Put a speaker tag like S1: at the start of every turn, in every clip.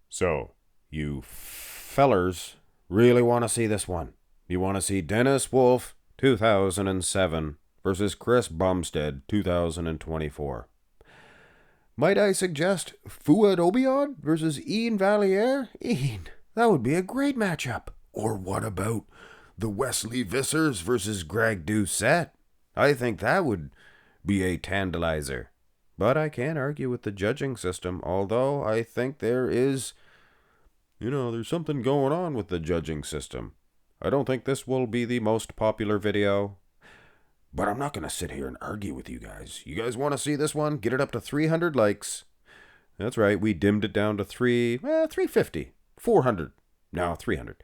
S1: So, you fellers really want to see this one. You want to see Dennis Wolf 2007 versus Chris Bumstead 2024. Might I suggest Fouad Obiad versus Ian Valliere? Ian, that would be a great matchup. Or what about the Wesley Vissers versus Greg Doucette? I think that would be a tantalizer. But I can't argue with the judging system, although I think there's something going on with the judging system. I don't think this will be the most popular video, but I'm not going to sit here and argue with you guys. You guys want to see this one? Get it up to 300 likes. That's right, we dimmed it down to 350, 400, now 300.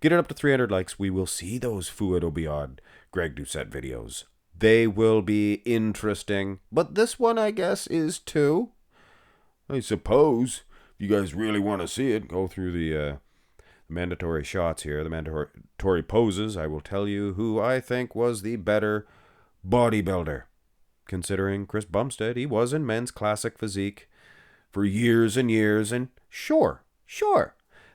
S1: Get it up to 300 likes. We will see those Fouad Obiad, Greg Doucette videos. They will be interesting, but this one, I guess, is too. I suppose, if you guys really want to see it, go through the mandatory shots here, the mandatory poses. I will tell you who I think was the better bodybuilder. Considering Chris Bumstead, he was in men's classic physique for years and years, and sure,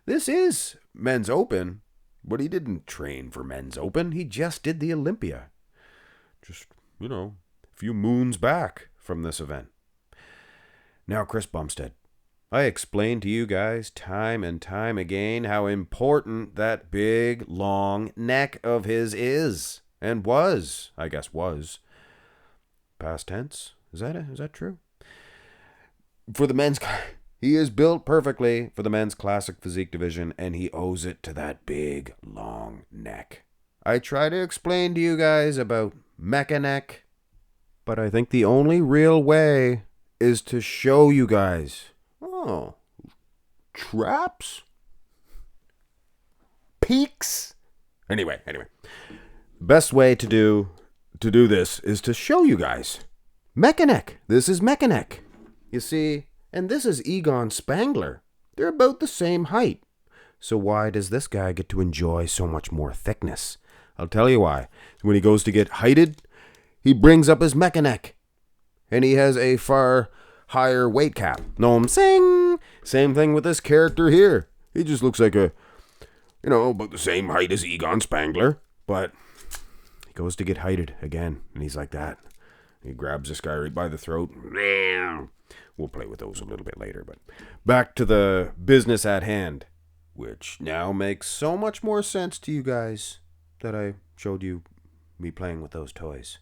S1: this is men's open, but he didn't train for men's open. He just did the Olympia. Just, a few moons back from this event. Now, Chris Bumstead. I explained to you guys time and time again how important that big, long neck of his is. And was. Past tense? Is that true? For the men's... He is built perfectly for the men's classic physique division, and he owes it to that big, long neck. I try to explain to you guys about mecha neck, but I think the only real way is to show you guys. Oh, traps? Peaks? Anyway. Best way to do this is to show you guys. Mecha neck. This is mecha neck. You see, and this is Egon Spangler. They're about the same height. So why does this guy get to enjoy so much more thickness? I'll tell you why. When he goes to get heighted, he brings up his mecha neck. And he has a far higher weight cap. Know what I'm saying? Same thing with this character here. He just looks like about the same height as Egon Spangler. But he goes to get heighted again. And he's like that. He grabs this guy right by the throat. We'll play with those a little bit later. But back to the business at hand, which now makes so much more sense to you guys that I showed you me playing with those toys.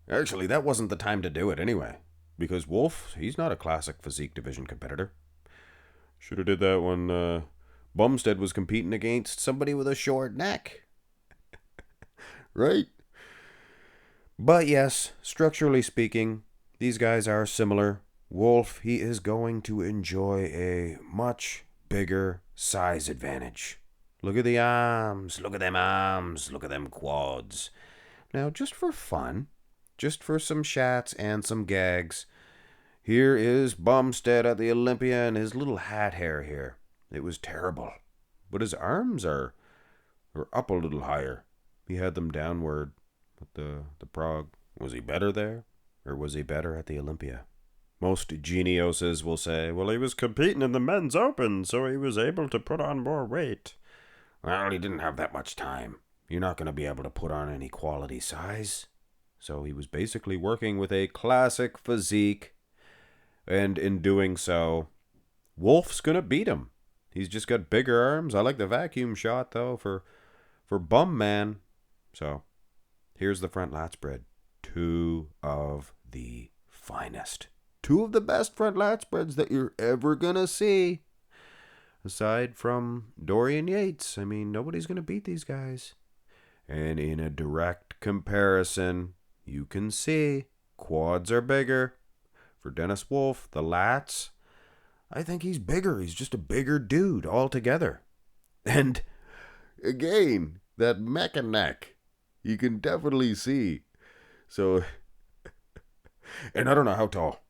S1: Actually, that wasn't the time to do it anyway, because Wolf, he's not a classic physique division competitor. Should have did that when Bumstead was competing against somebody with a short neck. Right? But yes, structurally speaking, these guys are similar. Wolf, he is going to enjoy a much bigger size advantage. Look at the arms. Look at them arms. Look at them quads. Now, just for fun, just for some shots and some gags, here is Bumstead at the Olympia and his little hat hair here. It was terrible. But his arms are up a little higher. He had them downward at the Prague. Was he better there? Or was he better at the Olympia? Most geniuses will say, well, he was competing in the men's open, so he was able to put on more weight. Well, he didn't have that much time. You're not going to be able to put on any quality size. So he was basically working with a classic physique. And in doing so, Wolf's going to beat him. He's just got bigger arms. I like the vacuum shot, though, for Bum Man. So, here's the front lat spread. Two of the finest. Two of the best front lat spreads that you're ever going to see. Aside from Dorian Yates. I mean, nobody's going to beat these guys. And in a direct comparison, you can see quads are bigger. For Dennis Wolf, the lats, I think he's bigger. He's just a bigger dude altogether. And again, that mecha neck, you can definitely see. So, and I don't know how tall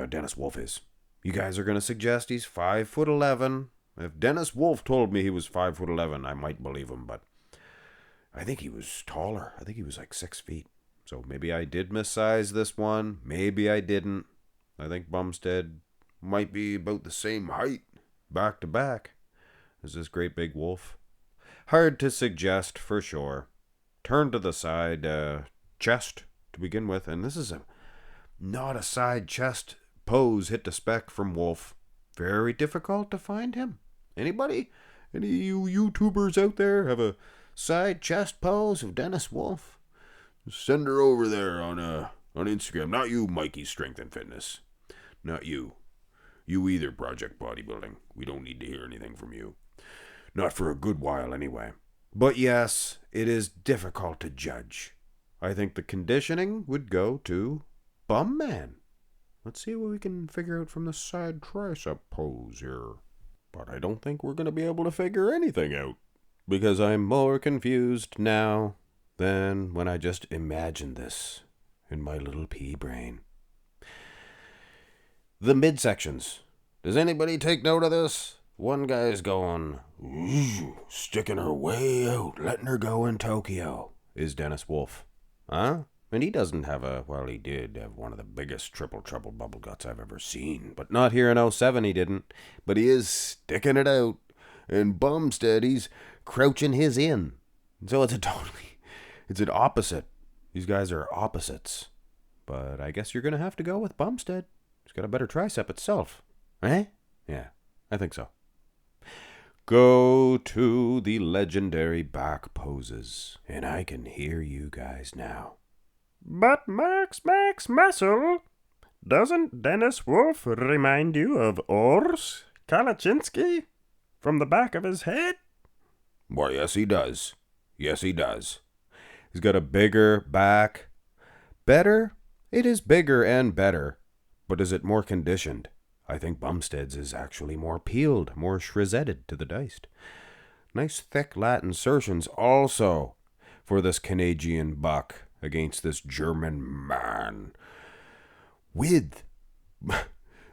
S1: Dennis Wolf is. You guys are going to suggest he's 5'11". If Dennis Wolf told me he was 5'11", I might believe him, but I think he was taller. I think he was like 6 feet. So maybe I did missize this one. Maybe I didn't. I think Bumstead might be about the same height. back to back as this great big wolf. Hard to suggest for sure. Turn to the side chest to begin with, and this is not a side chest pose hit to spec from Wolf. Very difficult to find him. Anybody? Any of you YouTubers out there have a side chest pose of Dennis Wolf? Send her over there on Instagram. Not you, Mikey Strength and Fitness. Not you. You either, Project Bodybuilding. We don't need to hear anything from you. Not for a good while, anyway. But yes, it is difficult to judge. I think the conditioning would go to Bum Man. Let's see what we can figure out from the side tricep pose here. But I don't think we're going to be able to figure anything out, because I'm more confused now than when I just imagined this in my little pea brain. The midsections. Does anybody take note of this? One guy's going, sticking her way out, letting her go in Tokyo, is Dennis Wolf. Huh? And he doesn't have he did have one of the biggest triple trouble bubble guts I've ever seen. But not here in 07, he didn't. But he is sticking it out. And Bumstead, he's crouching his in. So it's an opposite. These guys are opposites. But I guess you're going to have to go with Bumstead. He's got a better tricep itself. Eh? Yeah, I think so. Go to the legendary back poses. And I can hear you guys now.
S2: But Max Muscle, doesn't Dennis Wolf remind you of Urs Kalaczynski from the back of his head?
S1: Well, yes, he does. Yes, he does. He's got a bigger back. Better? It is bigger and better. But is it more conditioned? I think Bumstead's is actually more peeled, more shredded to the diced. Nice thick lat insertions also for this Canadian buck against this German man. Width.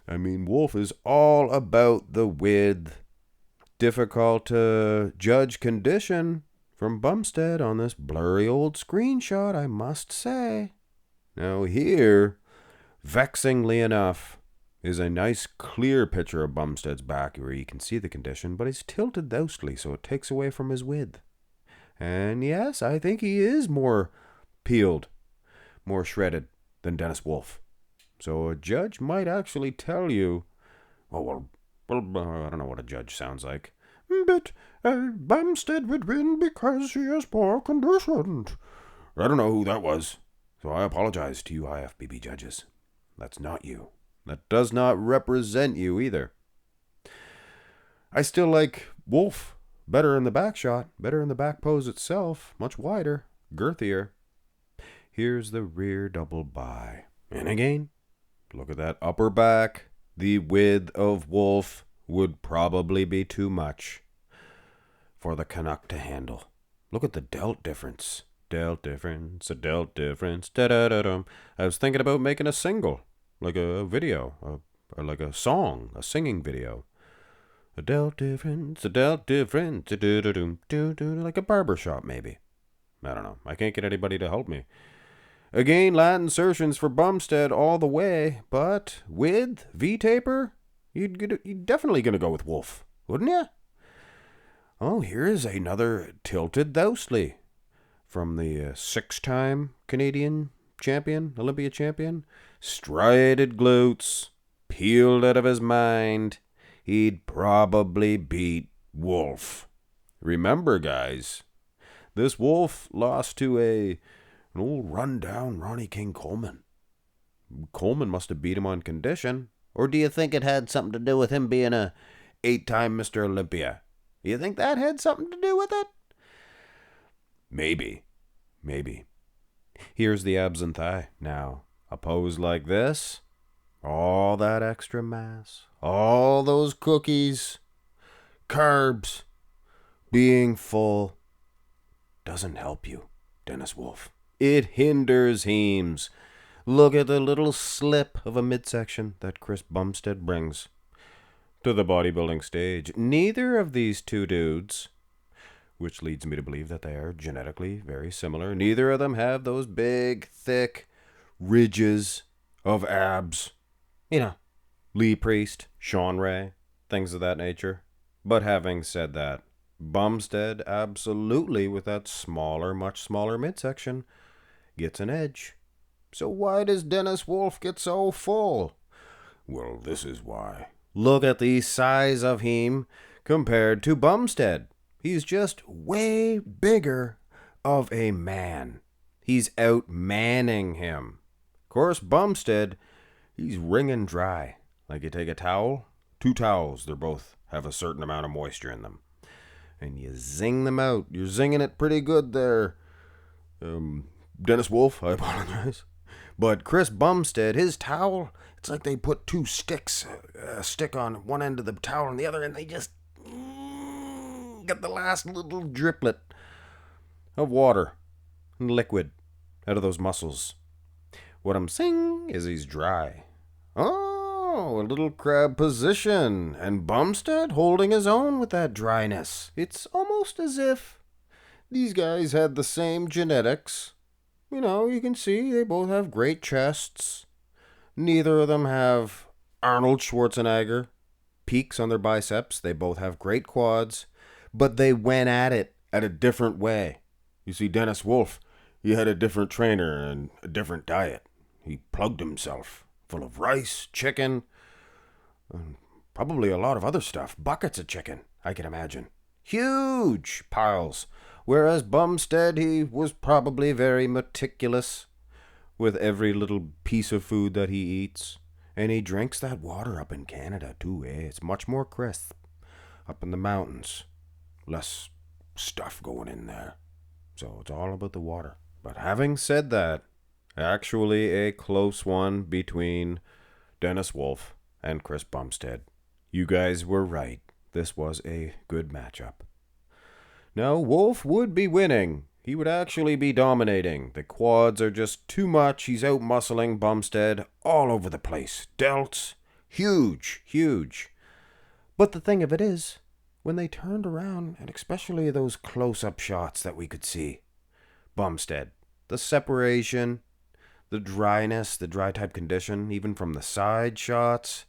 S1: I mean, Wolf is all about the width. Difficult to judge condition from Bumstead on this blurry old screenshot, I must say. Now here, vexingly enough, is a nice clear picture of Bumstead's back where you can see the condition, but he's tilted thosely, so it takes away from his width. And yes, I think he is more peeled, more shredded than Dennis Wolf. So a judge might actually tell you, I don't know what a judge sounds like. But Bumstead would win because he is more conditioned. I don't know who that was, so I apologize to you IFBB judges. That's not you. That does not represent you either. I still like Wolf better in the back shot, better in the back pose itself, much wider, girthier. Here's the rear double bi. And again, look at that upper back. The width of Wolf would probably be too much for the Canuck to handle. Look at the delt difference. Delt difference, a delt difference, da-da-da-dum. I was thinking about making a single, like a video, or like a song, a singing video. A delt difference, da-da-dum, like a barbershop maybe. I don't know. I can't get anybody to help me. Again, lat insertions for Bumstead all the way, but width, V-taper, you'd definitely going to go with Wolf, wouldn't you? Oh, here's another tilted thosely from the 6-time Canadian champion, Olympia champion. Striated glutes, peeled out of his mind. He'd probably beat Wolf. Remember, guys, this Wolf lost to an old rundown Ronnie King Coleman. Coleman must have beat him on condition. Or do you think it had something to do with him being a 8-time Mr. Olympia? You think that had something to do with it? Maybe. Here's the abs and thigh. Now, a pose like this, all that extra mass, all those cookies, carbs, being full, doesn't help you, Dennis Wolf. It hinders hemes. Look at the little slip of a midsection that Chris Bumstead brings to the bodybuilding stage. Neither of these two dudes, which leads me to believe that they are genetically very similar, neither of them have those big, thick ridges of abs. You know, Lee Priest, Sean Ray, things of that nature. But having said that, Bumstead absolutely, with that smaller, much smaller midsection, gets an edge. So why does Dennis Wolf get so full? Well, this is why. Look at the size of him compared to Bumstead. He's just way bigger of a man. He's outmanning him. Of course, Bumstead, he's wringing dry. Like you take a towel, 2 towels, they both have a certain amount of moisture in them. And you zing them out. You're zinging it pretty good there. Dennis Wolf, I apologize. But Chris Bumstead, his towel, it's like they put 2 sticks, a stick on one end of the towel and the other, and they just get the last little driplet of water and liquid out of those muscles. What I'm saying is he's dry. Oh, a little crab position, and Bumstead holding his own with that dryness. It's almost as if these guys had the same genetics. You know, you can see they both have great chests. Neither of them have Arnold Schwarzenegger peaks on their biceps. They both have great quads, but they went at it at a different way. You see, Dennis Wolf, he had a different trainer and a different diet. He plugged himself full of rice, chicken, and probably a lot of other stuff. Buckets of chicken, I can imagine. Huge piles. Whereas Bumstead, he was probably very meticulous with every little piece of food that he eats. And he drinks that water up in Canada, too, eh? It's much more crisp up in the mountains. Less stuff going in there. So it's all about the water. But having said that, actually a close one between Dennis Wolf and Chris Bumstead. You guys were right. This was a good matchup. Now, Wolf would be winning. He would actually be dominating. The quads are just too much. He's out-muscling Bumstead all over the place. Delts, huge, huge. But the thing of it is, when they turned around, and especially those close-up shots that we could see, Bumstead, the separation, the dryness, the dry type condition, even from the side shots.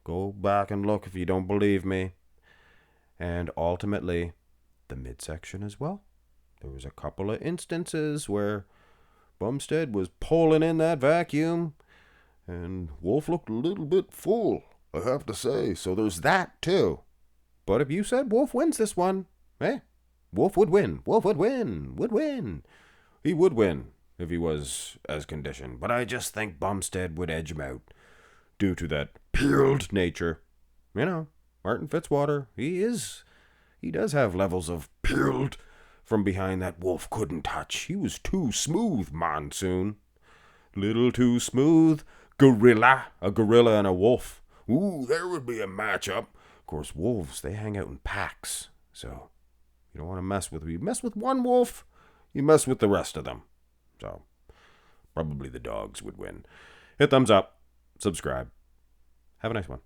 S1: Go back and look if you don't believe me. And ultimately, the midsection as well. There was a couple of instances where Bumstead was pulling in that vacuum, and Wolf looked a little bit full, I have to say. So there's that too. But if you said Wolf wins this one, Wolf would win. Wolf would win. Would win. He would win if he was as conditioned. But I just think Bumstead would edge him out due to that peeled nature. You know, Martin Fitzwater, he does have levels of peeled from behind that Wolf couldn't touch. He was too smooth, Monsoon. Little too smooth. Gorilla. A gorilla and a wolf. Ooh, there would be a matchup. Of course, wolves, they hang out in packs. So, you don't want to mess with them. You mess with one wolf, you mess with the rest of them. So, probably the dogs would win. Hit thumbs up. Subscribe. Have a nice one.